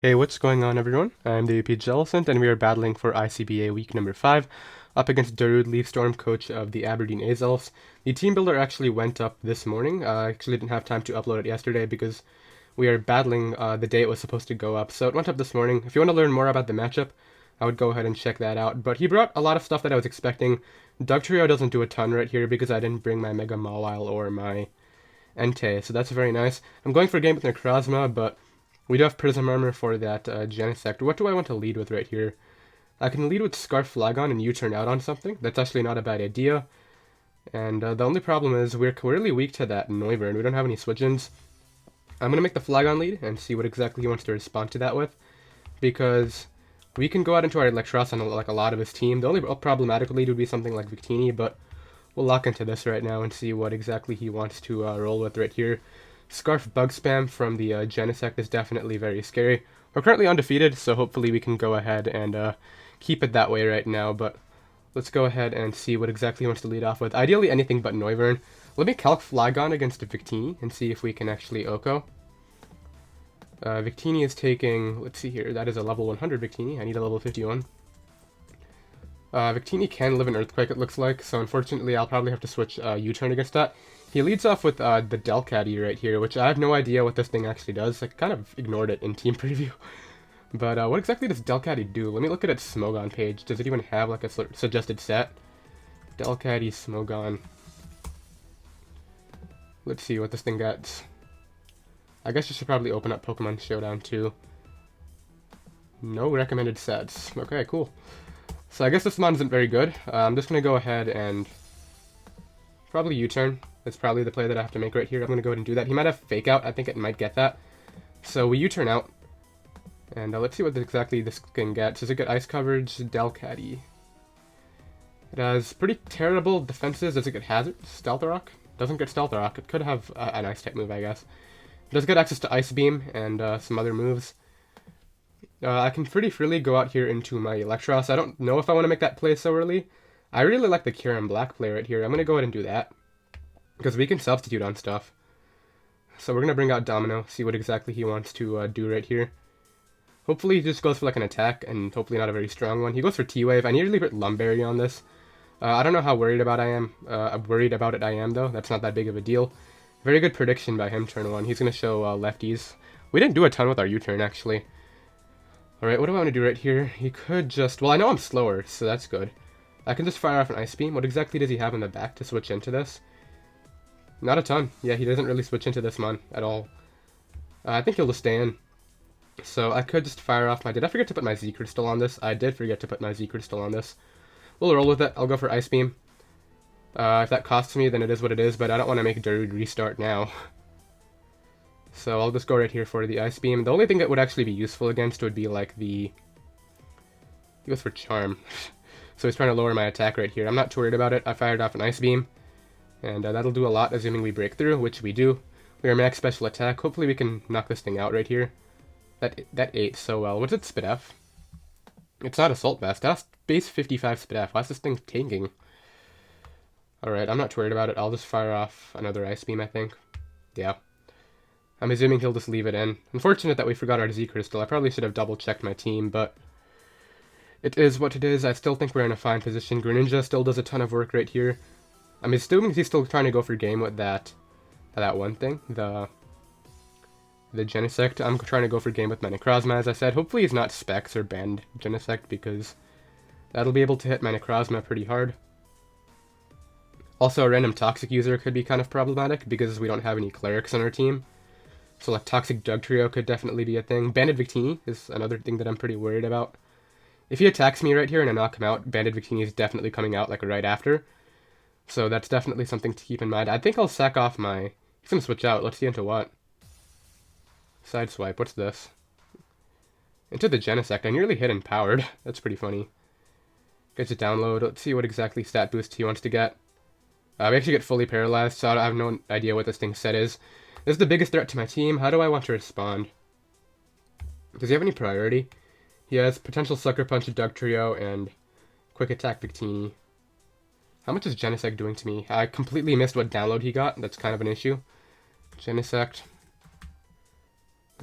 Hey, what's going on, everyone? I'm the OPJellicent, and we are battling for ICBA week number 5, up against DarudeLeafStorm, coach of the Aberdeen Azelfs. The team builder actually went up this morning. I actually didn't have time to upload it yesterday because we are battling the day it was supposed to go up, so it went up this morning. If you want to learn more about the matchup, I would go ahead and check that out. But he brought a lot of stuff that I was expecting. Dugtrio doesn't do a ton right here because I didn't bring my Mega Mawile or my Entei, so that's very nice. I'm going for a game with Necrozma, but we do have Prism Armor for that Genesect. What do I want to lead with right here? I can lead with Scarf Flygon and U-turn out on something. That's actually not a bad idea. And the only problem is we're really weak to that Noivern. We don't have any switch-ins. I'm going to make the Flygon lead and see what exactly he wants to respond to that with. Because we can go out into our Electros on like a lot of his team. The only problematic lead would be something like Victini, but we'll lock into this right now and see what exactly he wants to roll with right here. Scarf Bug Spam from the Genesect is definitely very scary. We're currently undefeated, so hopefully we can go ahead and keep it that way right now, but let's go ahead and see what exactly he wants to lead off with. Ideally anything but Noivern. Let me calc Flygon against Victini and see if we can actually Oko. Victini is taking, let's see here, that is a level 100 Victini. I need a level 51. Victini can live in Earthquake, it looks like, so unfortunately I'll probably have to switch U-turn against that. He leads off with the Delcatty right here, which I have no idea what this thing actually does. I kind of ignored it in team preview. But what exactly does Delcatty do? Let me look at its Smogon page. Does it even have like a suggested set? Delcatty Smogon. Let's see what this thing gets. I guess you should probably open up Pokemon Showdown too. No recommended sets. Okay, cool. So I guess this mon isn't very good. I'm just going to go ahead and probably U-turn. That's probably the play that I have to make right here. I'm going to go ahead and do that. He might have Fake Out. I think it might get that. So we U-turn out. And let's see what exactly this can get. Does it get Ice Coverage? Delcatty. It has pretty terrible defenses. Does it get Hazard? Stealth Rock? Doesn't get Stealth Rock. It could have an Ice type move, I guess. It does get access to Ice Beam and some other moves. I can pretty freely go out here into my Electros. I don't know if I want to make that play so early. I really like the Kyurem Black play right here. I'm going to go ahead and do that. Because we can substitute on stuff. So we're going to bring out Domino, see what exactly he wants to do right here. Hopefully he just goes for like an attack, and hopefully not a very strong one. He goes for T-Wave. I nearly put Lumberry on this. I don't know how worried about I am, though. That's not that big of a deal. Very good prediction by him turn 1. He's going to show lefties. We didn't do a ton with our U-turn, actually. Alright, what do I want to do right here? He could just... Well, I know I'm slower, so that's good. I can just fire off an Ice Beam. What exactly does he have in the back to switch into this? Not a ton. Yeah, he doesn't really switch into this mon at all. I think he'll just stay in. So I could just fire off my... Did I forget to put my Z-Crystal on this? I did forget to put my Z-Crystal on this. We'll roll with it. I'll go for Ice Beam. If that costs me, then it is what it is, but I don't want to make Darude restart now. So I'll just go right here for the Ice Beam. The only thing that would actually be useful against would be like the... He goes for Charm. So he's trying to lower my attack right here. I'm not too worried about it. I fired off an Ice Beam. And that'll do a lot, assuming we break through, which we do. We are max special attack. Hopefully we can knock this thing out right here. That ate so well. What's its Spit F? It's not Assault Vest. That's base 55 Spit F. Why's this thing tanking? Alright, I'm not too worried about it. I'll just fire off another Ice Beam, I think. Yeah. I'm assuming he'll just leave it in. Unfortunate that we forgot our Z-Crystal. I probably should have double-checked my team, but... It is what it is. I still think we're in a fine position. Greninja still does a ton of work right here. I'm assuming he's still trying to go for game with that one thing, the Genesect. I'm trying to go for game with my Necrozma, as I said. Hopefully he's not Specs or banned Genesect, because that'll be able to hit my Necrozma pretty hard. Also, a random Toxic user could be kind of problematic, because we don't have any Clerics on our team. So like Toxic Dugtrio could definitely be a thing. Banded Victini is another thing that I'm pretty worried about. If he attacks me right here and I knock him out, Banded Victini is definitely coming out like right after. So that's definitely something to keep in mind. I think I'll sack off my... He's going to switch out. Let's see into what. Sideswipe. What's this? Into the Genesect. I nearly hit Empowered. That's pretty funny. Gets a download. Let's see what exactly stat boost he wants to get. We actually get fully paralyzed, so I have no idea what this thing's set is. This is the biggest threat to my team. How do I want to respond? Does he have any priority? He has potential Sucker Punch Dugtrio and Quick Attack Victini. How much is Genesect doing to me? I completely missed what download he got. That's kind of an issue. Genesect.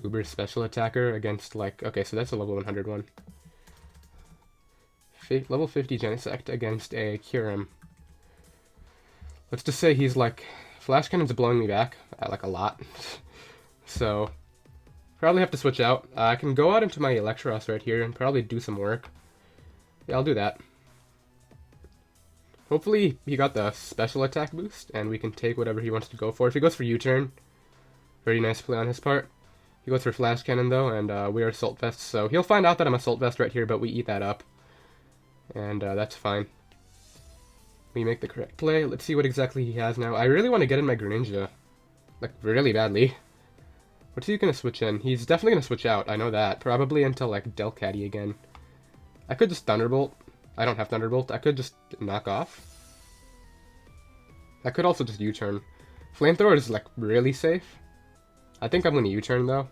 Uber special attacker against, like, okay, so that's a level 100 one. Level 50 Genesect against a Kyurem. Let's just say he's like, Flash Cannon's blowing me back, like, a lot. So, probably have to switch out. I can go out into my Electros right here and probably do some work. Yeah, I'll do that. Hopefully he got the special attack boost, and we can take whatever he wants to go for. If he goes for U-turn, very nice play on his part. He goes for Flash Cannon, though, and we are Assault Vest, so he'll find out that I'm Assault Vest right here, but we eat that up. And that's fine. We make the correct play. Let's see what exactly he has now. I really want to get in my Greninja. Like, really badly. What's he going to switch in? He's definitely going to switch out, I know that. Probably until, like, Delcatty again. I could just Thunderbolt. I don't have Thunderbolt. I could just knock off. I could also just U-turn. Flamethrower is, like, really safe. I think I'm going to U-turn, though.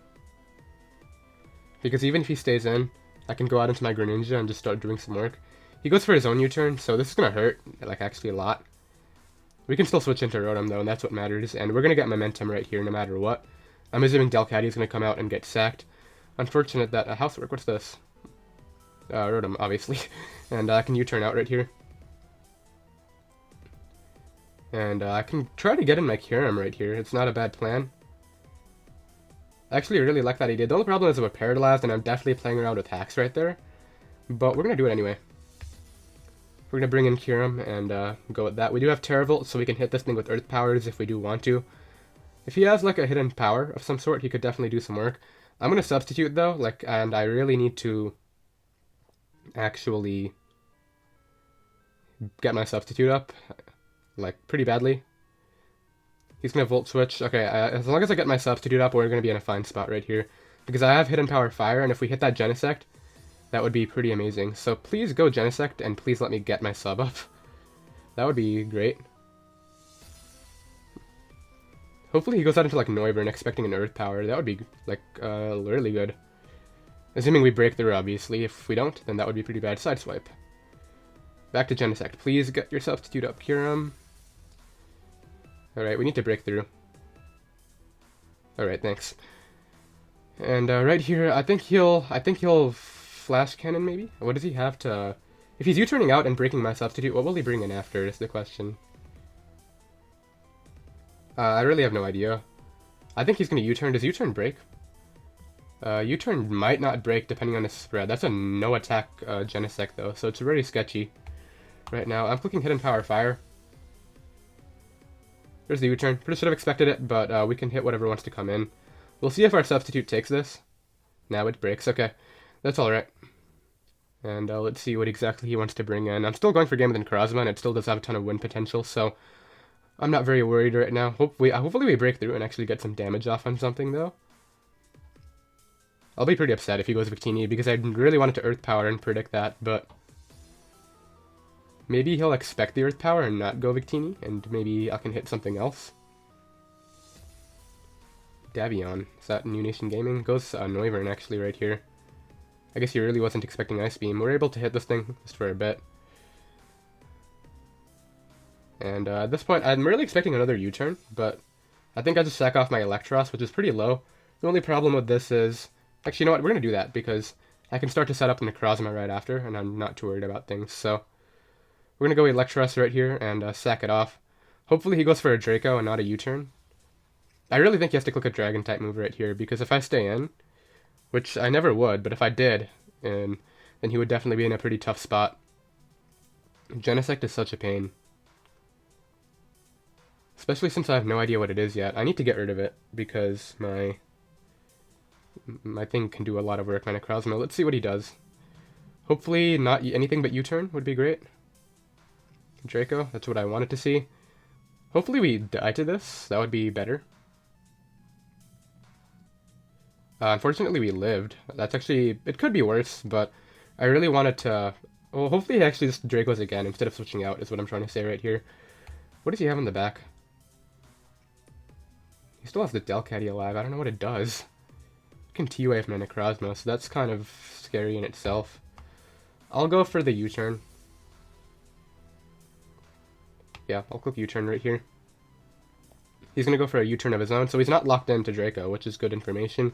Because even if he stays in, I can go out into my Greninja and just start doing some work. He goes for his own U-turn, so this is going to hurt, like, actually a lot. We can still switch into Rotom, though, and that's what matters. And we're going to get momentum right here, no matter what. I'm assuming Delcatty is going to come out and get sacked. Unfortunate that... Housework, what's this? Rotom, obviously. And I can U-turn out right here. And I can try to get in my Kyurem right here. It's not a bad plan. I actually really like that idea. The only problem is we're paralyzed, and I'm definitely playing around with hacks right there. But we're going to do it anyway. We're going to bring in Kyurem and go with that. We do have Terravolt, so we can hit this thing with Earth Powers if we do want to. If he has, like, a hidden power of some sort, he could definitely do some work. I'm going to substitute, though, like, and I really need to actually get my substitute up, like, pretty badly. He's going to Volt Switch. Okay, as long as I get my substitute up, we're going to be in a fine spot right here. Because I have hidden power Fire, and if we hit that Genesect, that would be pretty amazing. So please go Genesect, and please let me get my sub up. That would be great. Hopefully he goes out into, like, Noivern expecting an Earth Power. That would be, like, really good. Assuming we break through, obviously. If we don't, then that would be pretty bad. Sideswipe. Back to Genesect. Please get your substitute up, Kyurem. Alright, we need to break through. Alright, thanks. And right here, I think he'll Flash Cannon, maybe? What does he have to... If he's U-turning out and breaking my substitute, what will he bring in after, is the question. I really have no idea. I think he's going to U-turn. Does U-turn break? U-turn might not break depending on his spread. That's a no-attack Genesect, though, so it's very sketchy right now. I'm clicking Hidden Power Fire. There's the U-turn. Pretty should have expected it, but we can hit whatever wants to come in. We'll see if our substitute takes this. Now it breaks. Okay, that's alright. And let's see what exactly he wants to bring in. I'm still going for Game with Necrozma, and it still does have a ton of win potential, so I'm not very worried right now. Hopefully we break through and actually get some damage off on something, though. I'll be pretty upset if he goes Victini, because I really wanted to Earth Power and predict that, but maybe he'll expect the Earth Power and not go Victini, and maybe I can hit something else. Davion. Is that New Nation Gaming? Goes Noivern, actually, right here. I guess he really wasn't expecting Ice Beam. We're able to hit this thing just for a bit. And at this point, I'm really expecting another U-turn, but I think I just sack off my Electros, which is pretty low. The only problem with this is... Actually, you know what? We're going to do that, because I can start to set up the Necrozma right after, and I'm not too worried about things. So we're going to go Electros right here and sack it off. Hopefully he goes for a Draco and not a U-turn. I really think he has to click a Dragon-type move right here, because if I stay in, which I never would, but if I did, then he would definitely be in a pretty tough spot. Genesect is such a pain. Especially since I have no idea what it is yet. I need to get rid of it, because my thing can do a lot of work, my Necrozma. Let's see what he does. Hopefully not anything but U-turn would be great. Draco, that's what I wanted to see. Hopefully we die to this, that would be better. Unfortunately we lived. That's actually, it could be worse, but I really wanted to... Well, hopefully he actually just Dracos again instead of switching out, is what I'm trying to say right here. What does he have in the back? He still has the Delcatty alive. I don't know what it does. It can T-Wave from a Necrozma, so that's kind of scary in itself. I'll go for the U-turn. Yeah, I'll click U-turn right here. He's going to go for a U-turn of his own, so he's not locked into Draco, which is good information.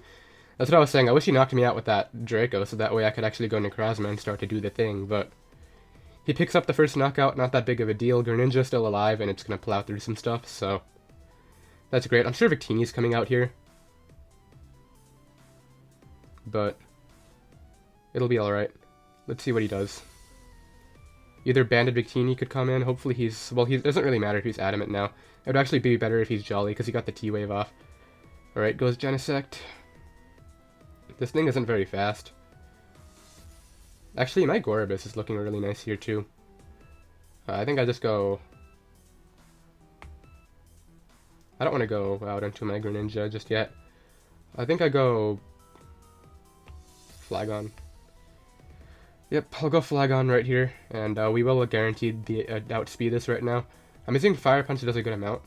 That's what I was saying. I wish he knocked me out with that Draco, so that way I could actually go Necrozma and start to do the thing, but he picks up the first knockout, not that big of a deal. Greninja's still alive, and it's going to plow through some stuff, so that's great. I'm sure Victini's coming out here, but it'll be alright. Let's see what he does. Either Banded Victini could come in. Hopefully he's... Well, he doesn't really matter if he's Adamant now. It would actually be better if he's Jolly, because he got the T-Wave off. Alright, goes Genesect. This thing isn't very fast. Actually, my Gorobus is looking really nice here, too. I think I just go... I don't want to go out into my Greninja just yet. I think I go... Flygon. Yep, I'll go Flygon right here, and we will guarantee the outspeed this right now. I'm assuming Fire Punch does a good amount.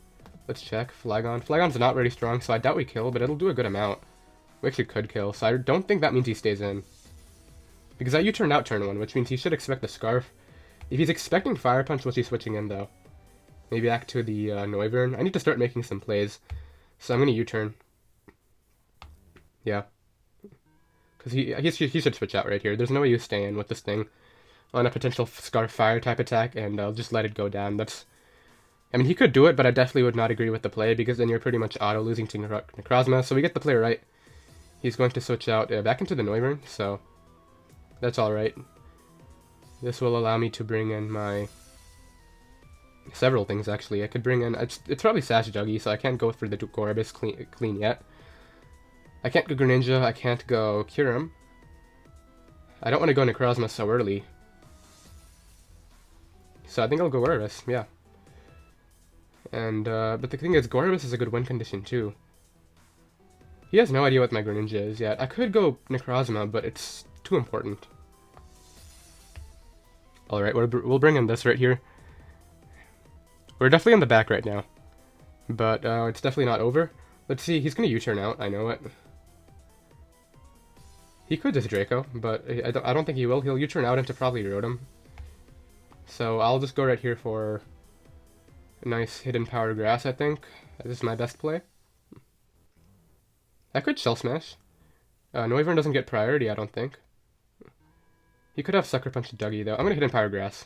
Let's check. Flygon. Flygon's not very strong, so I doubt we kill, but it'll do a good amount. We actually could kill, so I don't think that means he stays in. Because I U-turned out turn 1, which means he should expect the Scarf. If he's expecting Fire Punch, what's he switching in, though? Maybe back to the Noivern. I need to start making some plays, so I'm going to U-turn. Yeah. Because he should switch out right here. There's no way you stay in with this thing on a potential Scarf Fire type attack, and I'll just let it go down. That's... I mean, he could do it, but I definitely would not agree with the play, because then you're pretty much auto-losing to Necrozma, so we get the play right. He's going to switch out back into the Noivern, so that's alright. This will allow me to bring in my... several things, actually. I could bring in... It's probably Sash Juggy, so I can't go for the Gorobus clean yet. I can't go Greninja, I can't go Kyurem. I don't want to go Necrozma so early. So I think I'll go Gorobus, yeah. And, but the thing is, Gorobus is a good win condition, too. He has no idea what my Greninja is yet. I could go Necrozma, but it's too important. Alright, we'll bring in this right here. We're definitely in the back right now. But, it's definitely not over. Let's see, he's gonna U-turn out, I know it. He could just Draco, but I don't think he will. He'll U-turn out into probably Rotom. So I'll just go right here for a nice Hidden Power Grass, I think. This is my best play. I could Shell Smash. Noivern doesn't get priority, I don't think. He could have Sucker Punch Dougie, though. I'm gonna Hidden Power Grass.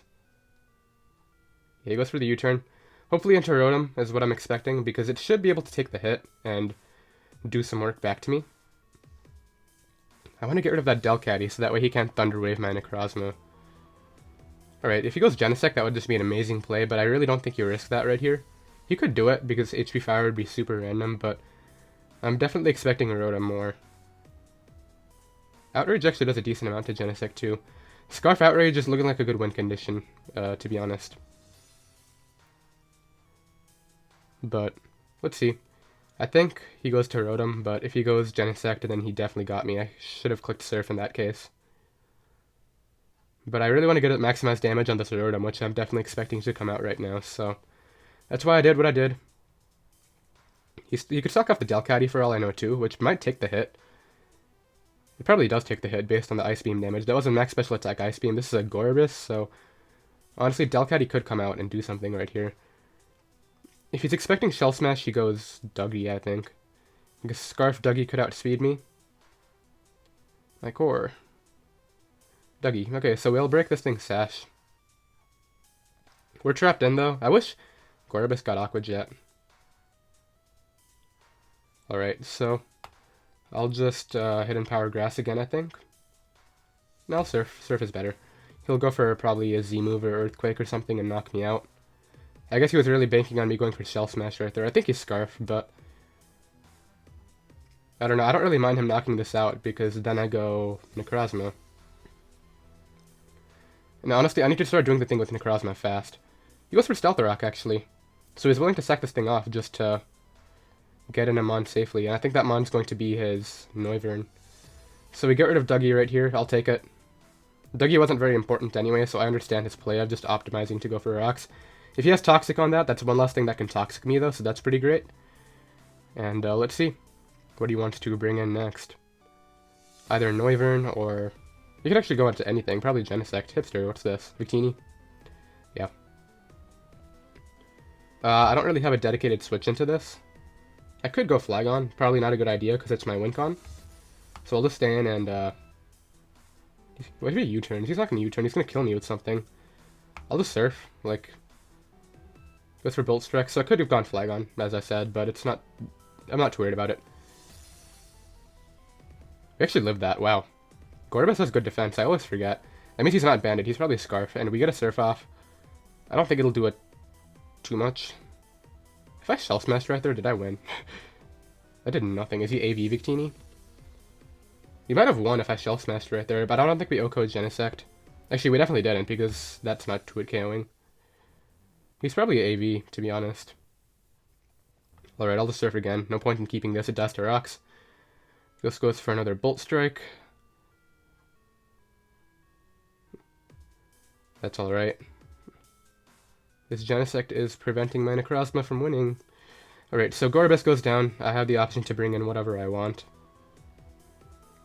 Yeah, he goes for the U-turn. Hopefully into Rotom is what I'm expecting, because it should be able to take the hit and do some work back to me. I want to get rid of that Delcatty, so that way he can't Thunder Wave my Necrozma. Alright, if he goes Genesect, that would just be an amazing play, but I really don't think you risk that right here. He could do it, because HP Fire would be super random, but I'm definitely expecting a Rotom more. Outrage actually does a decent amount to Genesect, too. Scarf Outrage is looking like a good win condition, to be honest. But, let's see. I think he goes to Rotom, but if he goes Genesect, then he definitely got me. I should have clicked Surf in that case. But I really want to get it maximized damage on this Rotom, which I'm definitely expecting to come out right now, so that's why I did what I did. You could suck off the Delcatty for all I know too, which might take the hit. It probably does take the hit based on the Ice Beam damage. That was a max special attack Ice Beam. This is a Gorobus, so honestly, Delcatty could come out and do something right here. If he's expecting Shell Smash, he goes Dougie, I think. Because Scarf Dougie could outspeed me. My core. Dougie. Okay, so we'll break this thing Sash. We're trapped in, though. I wish Gorobus got Aqua Jet. Alright, so I'll just Hidden Power Grass again, I think. No, Surf. Surf is better. He'll go for probably a Z-move or Earthquake or something and knock me out. I guess he was really banking on me going for Shell Smash right there. I think he's Scarf, but I don't know. I don't really mind him knocking this out because then I go Necrozma. And honestly, I need to start doing the thing with Necrozma fast. He goes for Stealth Rock, actually. So he's willing to sack this thing off just to get in a Mon safely. And I think that Mon's going to be his Noivern. So we get rid of Dougie right here. I'll take it. Dougie wasn't very important anyway, so I understand his play of just optimizing to go for rocks. If he has Toxic on that, that's one less thing that can Toxic me, though, so that's pretty great. And let's see. What do you want to bring in next? Either Noivern or... You could actually go into anything. Probably Genesect. Hipster, what's this? Victini? Yeah. I don't really have a dedicated switch into this. I could go Flygon. Probably not a good idea, because it's my win con. So I'll just stay in and, what if he U-turns? He's not gonna U-turn, he's gonna kill me with something. I'll just surf, like, goes for Bolt Strike. So I could have gone Flygon, as I said, but it's not, I'm not too worried about it. We actually lived that, wow. Gorbis has good defense, I always forget. That means he's not Bandit, he's probably Scarf, and we get a Surf off. I don't think it'll do it too much. If I Shell Smashed right there, did I win? I did nothing. Is he AV Victini? He might have won if I Shell Smashed right there, but I don't think we OHKO'd Genesect. Actually, we definitely didn't, because that's not 2-hit KOing. He's probably AV, to be honest. Alright, I'll just Surf again. No point in keeping this, it dies to rocks. This goes for another Bolt Strike. That's alright. This Genesect is preventing my Necrozma from winning. Alright, so Gorbis goes down. I have the option to bring in whatever I want.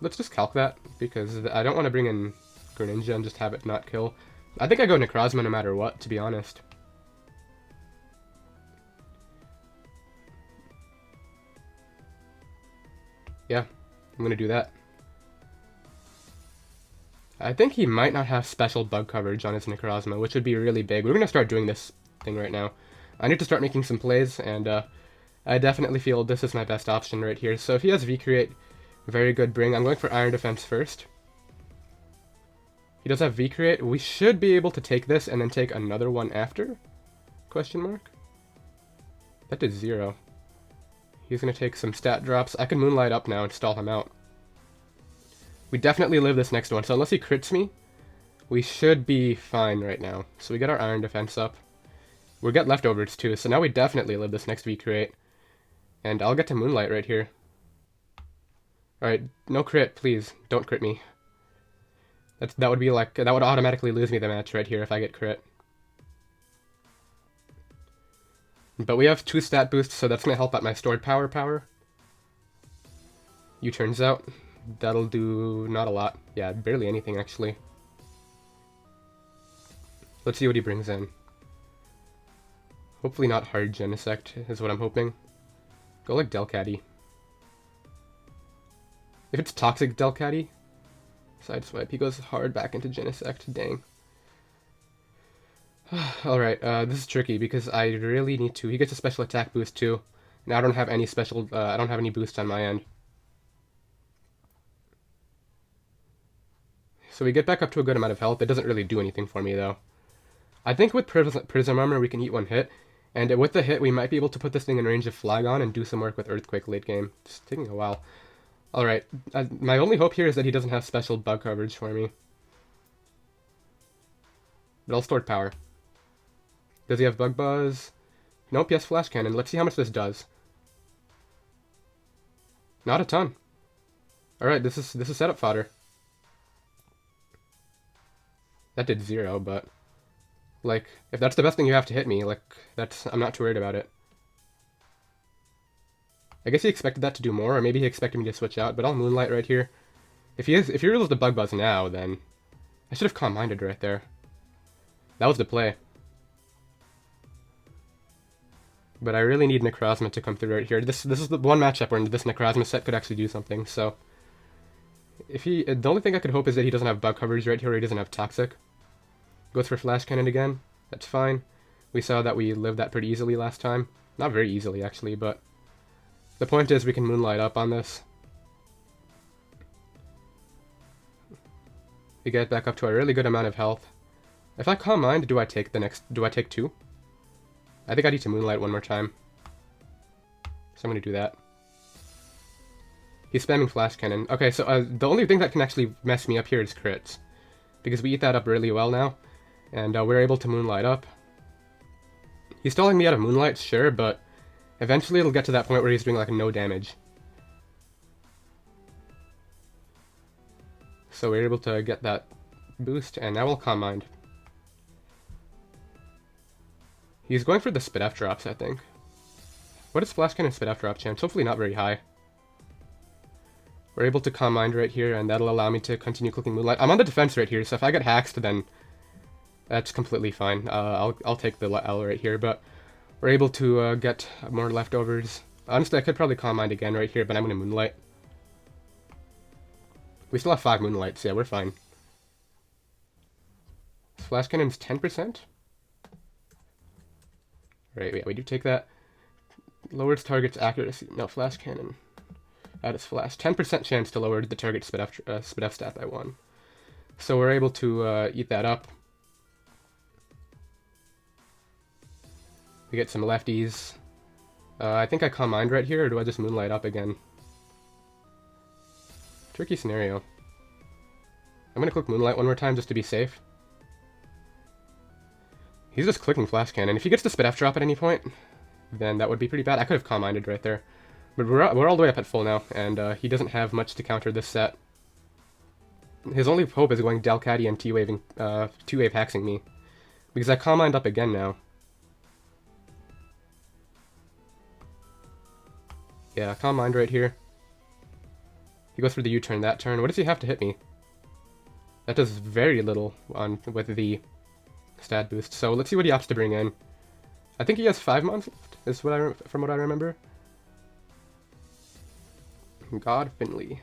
Let's just calc that, because I don't want to bring in Greninja and just have it not kill. I think I go Necrozma no matter what, to be honest. Yeah, I'm going to do that. I think he might not have special bug coverage on his Necrozma, which would be really big. We're going to start doing this thing right now. I need to start making some plays, and I definitely feel this is my best option right here. So if he has V-Create, very good bring. I'm going for Iron Defense first. He does have V-Create. We should be able to take this and then take another one after? Question mark? That did 0. He's going to take some stat drops. I can Moonlight up now and stall him out. We definitely live this next one, so unless he crits me, we should be fine right now. So we get our Iron Defense up. We'll get leftovers too, so now we definitely live this next V-Create. And I'll get to Moonlight right here. Alright, no crit, please. Don't crit me. That would be like, that would automatically lose me the match right here if I get crit. But we have 2 stat boosts, so that's going to help out my stored power. U-turns out. That'll do not a lot. Yeah, barely anything, actually. Let's see what he brings in. Hopefully not hard Genesect, is what I'm hoping. Go like Delcatty. If it's Toxic Delcatty, Sideswipe, he goes hard back into Genesect, dang. Alright, this is tricky because I really need to. He gets a special attack boost too. And I don't have any special, I don't have any boost on my end. So we get back up to a good amount of health. It doesn't really do anything for me though. I think with Prism Armor we can eat 1 hit. And with the hit we might be able to put this thing in range of Flygon and do some work with Earthquake late game. It's taking a while. Alright, my only hope here is that he doesn't have special bug coverage for me. But I'll stored power. Does he have Bug Buzz? Nope, he has Flash Cannon. Let's see how much this does. Not a ton. Alright, this is setup fodder. That did 0, but like, if that's the best thing you have to hit me, like, I'm not too worried about it. I guess he expected that to do more, or maybe he expected me to switch out, but I'll Moonlight right here. If he reveals the Bug Buzz now, then I should have Calm Minded right there. That was the play. But I really need Necrozma to come through right here. This is the one matchup where this Necrozma set could actually do something, so if the only thing I could hope is that he doesn't have bug coverage right here, or he doesn't have Toxic. Goes for Flash Cannon again. That's fine. We saw that we lived that pretty easily last time. Not very easily, actually, but the point is we can Moonlight up on this. We get back up to a really good amount of health. If I Calm Mind, do I take 2? I think I need to Moonlight 1 more time. So I'm going to do that. He's spamming Flash Cannon. Okay, so the only thing that can actually mess me up here is crits. Because we eat that up really well now. And we're able to Moonlight up. He's stalling me out of Moonlight, sure, but eventually it'll get to that point where he's doing like no damage. So we're able to get that boost, and now we'll Calm Mind. He's going for the Spit F drops, I think. What is Flash Cannon Spit F drop chance? Hopefully not very high. We're able to Calm Mind right here, and that'll allow me to continue clicking Moonlight. I'm on the defense right here, so if I get hacked, then that's completely fine. I'll take the L right here, but we're able to get more leftovers. Honestly, I could probably Calm Mind again right here, but I'm going to Moonlight. We still have 5 Moonlights, yeah, we're fine. Flash Cannon's 10%? Right, yeah, we do take that. Lowers target's accuracy. No, Flash Cannon. That is Flash. 10% chance to lower the target speed F stat by 1. So we're able to eat that up. We get some lefties. I think I Calm Mind right here, or do I just Moonlight up again? Tricky scenario. I'm gonna click Moonlight one more time just to be safe. He's just clicking Flash Cannon. If he gets the Spit F drop at any point, then that would be pretty bad. I could have Calm Minded right there. But we're all the way up at full now, and he doesn't have much to counter this set. His only hope is going Delcatty and T-Wave hexing me. Because I Calm Mind up again now. Yeah, Calm Mind right here. He goes for the U-turn that turn. What does he have to hit me? That does very little with the stat boost. So let's see what he opts to bring in. I think he has 5 months left, is from what I remember. God Finley.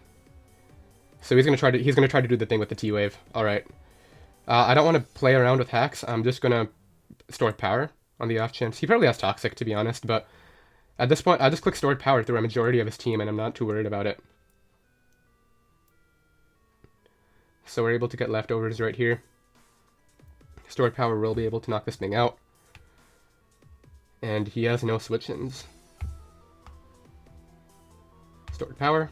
So he's gonna try to do the thing with the T-Wave. All right. I don't want to play around with hacks. I'm just gonna store power on the off chance. He probably has Toxic, to be honest, but at this point, I just click Stored Power through a majority of his team, and I'm not too worried about it. So we're able to get leftovers right here. Stored Power will be able to knock this thing out. And he has no switch-ins. Stored Power.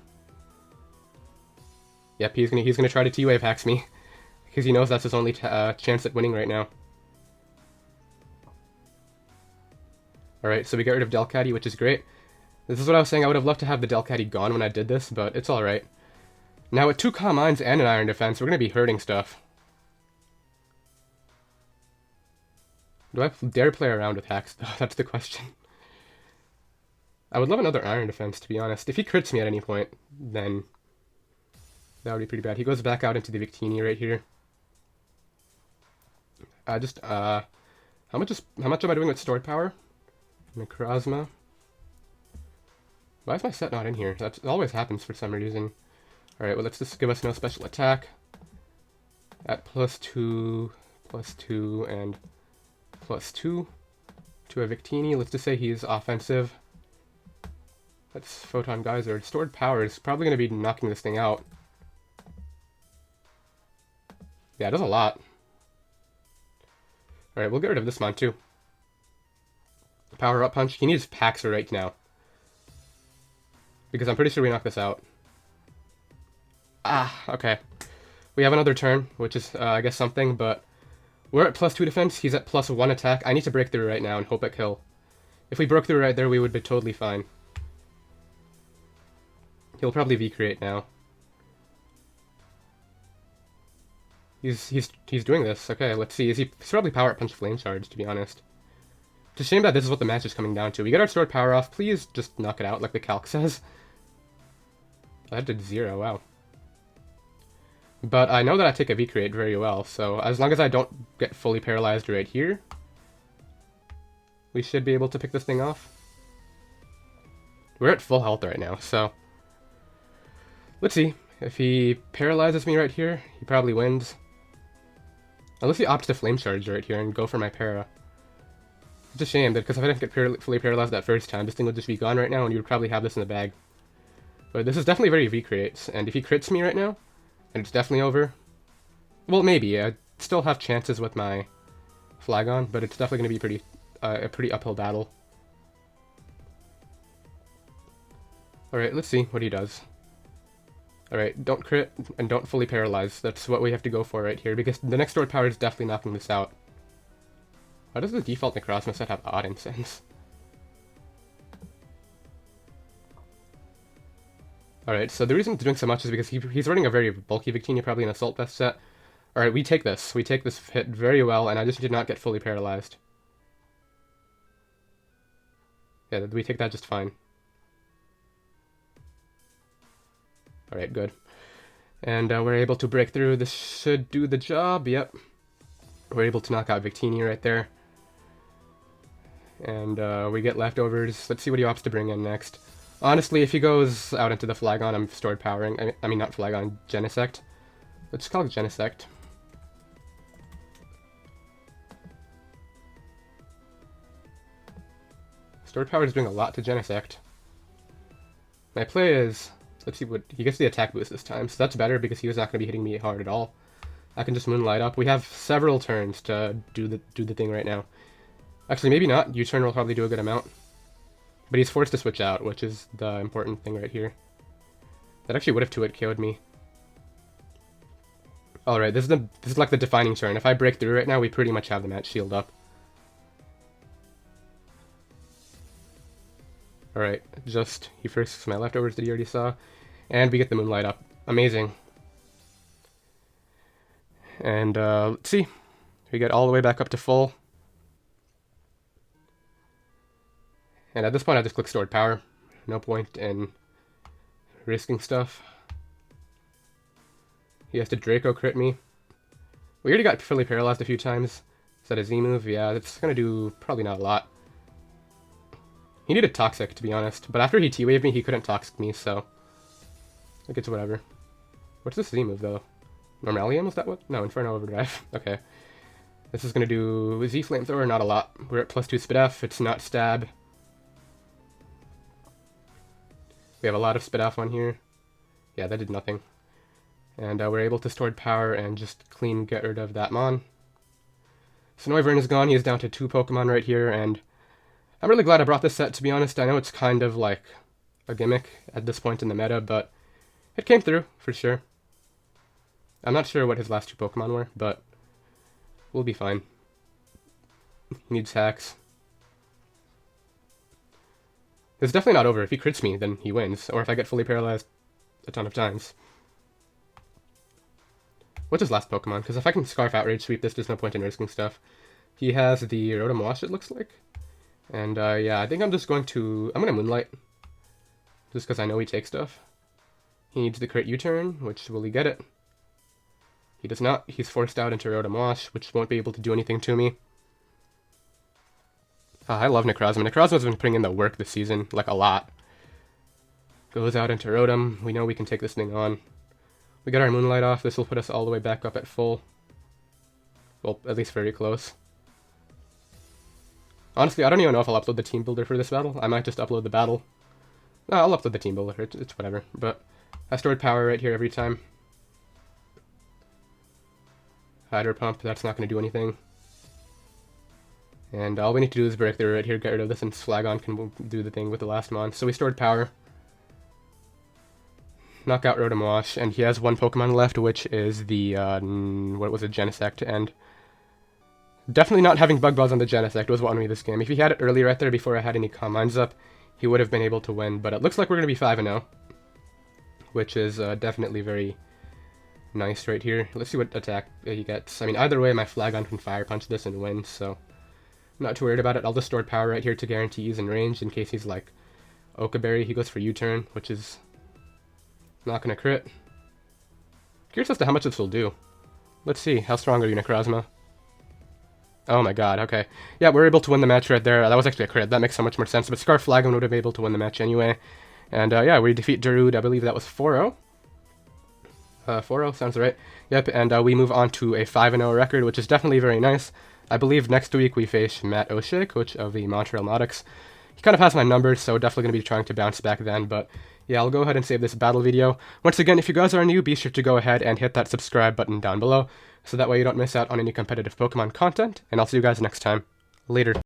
Yep, he's gonna try to T-Wave hacks me, because he knows that's his only chance at winning right now. Alright, so we get rid of Delcatty, which is great. This is what I was saying, I would have loved to have the Delcatty gone when I did this, but it's alright. Now with 2 Calm Minds and an Iron Defense, we're going to be hurting stuff. Do I dare play around with hacks, though? That's the question. I would love another Iron Defense, to be honest. If he crits me at any point, then that would be pretty bad. He goes back out into the Victini right here. How much am I doing with Stored Power? Necrozma. Why is my set not in here? That always happens for some reason. Alright, well, let's just give us no special attack. At +2, +2, and +2 to a Victini. Let's just say he's offensive. That's Photon Geyser. Stored Power is probably going to be knocking this thing out. Yeah, it does a lot. Alright, we'll get rid of this mon too. Power Up Punch. He needs Paxer right now, because I'm pretty sure we knock this out. Ah, okay. We have another turn, which is, I guess, something, but we're at +2 defense. He's at +1 attack. I need to break through right now and hope at kill. If we broke through right there, we would be totally fine. He'll probably V-create now. He's doing this. Okay, let's see. He's probably Power Up Punch Flame Charge, to be honest. It's a shame that this is what the match is coming down to. We get our Stored Power off. Please just knock it out like the calc says. That did 0, wow. But I know that I take a V-create very well, so as long as I don't get fully paralyzed right here, we should be able to pick this thing off. We're at full health right now, so let's see. If he paralyzes me right here, he probably wins. Unless he opts to Flame Charge right here and go for my para. It's a shame, because if I didn't get fully paralyzed that first time, this thing would just be gone right now, and you would probably have this in the bag. But this is definitely very V-creates, and if he crits me right now, and it's definitely over. Well, maybe. I still have chances with my Flygon, but it's definitely going to be a pretty uphill battle. Alright, let's see what he does. Alright, don't crit and don't fully paralyze. That's what we have to go for right here, because the next Stored Power is definitely knocking this out. Why does the default Necrozma set have Odd Incense? Alright, so the reason it's doing so much is because he's running a very bulky Victini, probably an Assault Vest set. Alright, we take this. We take this hit very well, and I just did not get fully paralyzed. Yeah, we take that just fine. Alright, good. And we're able to break through. This should do the job, yep. We're able to knock out Victini right there. And we get leftovers. Let's see what he opts to bring in next. Honestly, if he goes out into the Flygon, I'm stored powering. I mean, not Flygon, Genesect. Let's call it Genesect. Stored power is doing a lot to Genesect. My play is, let's see what, he gets the attack boost this time, so that's better because he was not going to be hitting me hard at all. I can just Moonlight up. We have several turns to do the thing right now. Actually, maybe not. U-turn will probably do a good amount. But he's forced to switch out, which is the important thing right here. That actually would have 2-hit KO'd me. Alright, this is like the defining turn. If I break through right now, we pretty much have the match sealed up. Alright, just, he frisks my leftovers that he already saw. And we get the Moonlight up. Amazing. And let's see. We get all the way back up to full. And at this point I just click stored power. No point in risking stuff. He has to Draco crit me. We already got fully paralyzed a few times. Is that a Z move? Yeah, that's gonna do probably not a lot. He needed Toxic, to be honest. But after he T-Waved me, he couldn't Toxic me, so like, it's whatever. What's this Z move, though? Normalium, was that what? No, Inferno Overdrive. Okay. This is gonna do Z Flamethrower, not a lot. We're at +2 Spit F, it's not Stab. We have a lot of Spit F on here. Yeah, that did nothing. And we're able to stored power and just clean get rid of that Mon. So Noivern is gone, he is down to 2 Pokemon right here, and I'm really glad I brought this set, to be honest. I know it's kind of like a gimmick at this point in the meta, but it came through, for sure. I'm not sure what his last 2 Pokemon were, but we'll be fine. He needs hacks. It's definitely not over. If he crits me, then he wins. Or if I get fully paralyzed a ton of times. What's his last Pokemon? Because if I can Scarf Outrage Sweep this, there's no point in risking stuff. He has the Rotom Wash, it looks like. And yeah, I think I'm just going to... I'm going to Moonlight. Just because I know he takes stuff. He needs the crit U-turn, which will he get it? He does not. He's forced out into Rotom Wash, which won't be able to do anything to me. I love Necrozma. Necrozma's been putting in the work this season, like a lot. Goes out into Rotom. We know we can take this thing on. We get our Moonlight off. This will put us all the way back up at full. Well, at least very close. Honestly, I don't even know if I'll upload the team builder for this battle. I might just upload the battle. No, I'll upload the team builder. It's whatever. But I stored power right here every time. Hydro Pump, that's not going to do anything. And all we need to do is break through right here, get rid of this, and Flygon can do the thing with the last Mon. So we stored power. Knock out Rotom Wash, and he has 1 Pokemon left, which is the, what was it, Genesect, and definitely not having Bug Buzz on the Genesect was what won me this game. If he had it early right there before I had any Combines up, he would have been able to win, but it looks like we're going to be 5-0, which is definitely very nice right here. Let's see what attack he gets. I mean, either way, my Flygon can Fire Punch this and win, so I'm not too worried about it. I'll just store power right here to guarantee ease and range in case he's like Okaberry. He goes for U-turn, which is not going to crit. Curious as to how much this will do. Let's see. How strong are you, Necrozma? Oh my god, okay. Yeah, we're able to win the match right there. That was actually a crit. That makes so much more sense. But Scarf Flygon would have been able to win the match anyway. And yeah, we defeat Darude. I believe that was 4-0. 4-0, sounds right. Yep, and we move on to a 5-0 record, which is definitely very nice. I believe next week we face Matt O'Shea, coach of the Montreal Nautics. He kind of has my numbers, so definitely going to be trying to bounce back then, but yeah, I'll go ahead and save this battle video. Once again, if you guys are new, be sure to go ahead and hit that subscribe button down below, so that way you don't miss out on any competitive Pokemon content, and I'll see you guys next time. Later.